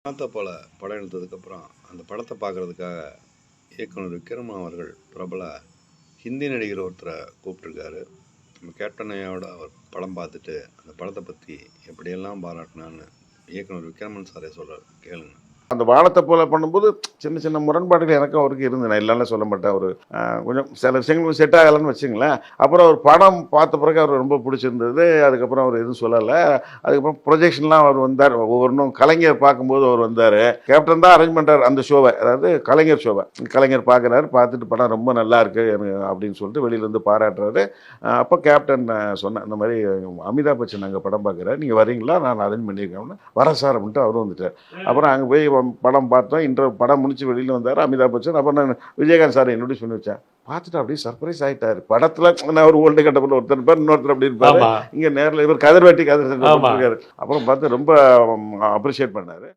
பார்த்த போல படம் எடுத்ததுக்கப்புறம் அந்த படத்தை பார்க்குறதுக்காக இயக்குனர் விக்ரம் அவர்கள் பிரபல ஹிந்தி நடிகர் ஒருத்தரை கூப்பிட்ருக்காரு. நம்ம கேப்டன் ஐயாவோட அவர் படம் பார்த்துட்டு அந்த படத்தை பற்றி எப்படியெல்லாம் பாராட்டினான்னு இயக்குனர் விக்ரமன் சாரே சொல்கிறார், கேளுங்க. அந்த வானத்தை போல பண்ணும்போது சின்ன சின்ன முரண்பாடுகள் எனக்கும் அவருக்கு இருந்து, நான் இல்லைன்னு சொல்ல மாட்டேன். ஒரு கொஞ்சம் சில விஷயங்கள் செட் ஆகலைன்னு வச்சுங்களேன். அப்புறம் அவர் படம் பார்த்த பிறகு அவர் ரொம்ப பிடிச்சிருந்தது. அதுக்கப்புறம் அவர் எதுவும் சொல்லலை. அதுக்கப்புறம் ப்ரொஜெக்ஷன்லாம் அவர் வந்தார். ஒவ்வொன்றும் கலைஞர் பார்க்கும்போது அவர் வந்தார். கேப்டன் தான் அரேஞ்ச் பண்ணுறார் அந்த ஷோவை, அதாவது கலைஞர் ஷோவை. கலைஞர் பார்க்குறாரு, பார்த்துட்டு படம் ரொம்ப நல்லா இருக்கு அப்படின்னு சொல்லிட்டு வெளியிலேருந்து பாராட்டுறாரு. அப்போ கேப்டன் சொன்னேன், இந்த மாதிரி அமிதாப் பச்சன் அங்கே படம் பார்க்குறாரு, நீங்கள் வரீங்களா, நான் அரேஞ்ச் பண்ணியிருக்கேன். வர சார் அப்படின்ட்டு அவரும் வந்துட்டார். அப்புறம் அங்கே போய் படம் பார்த்தோம். படம் முடிச்சு வெளியில் வந்தார் அமிதாப் பச்சன். அப்புறம் நான் விஜயகாந்த் சார் இன்ட்ரோடியூஸ் பண்ணி வச்சேன். பார்த்துட்டு அப்படியே சர்ப்ரைஸ் ஆகிட்டார். படத்தில் நான் ஒரு ஓல்டு கட்டப்பில் ஒருத்தர் இருப்பார், இன்னொருத்தர் அப்படி இருப்பார். இங்கே நேரில் இவர் கதிர்வேட்டி கதிர் இருக்காரு. அப்புறம் பார்த்து ரொம்ப அப்ரிஷியேட் பண்ணார்.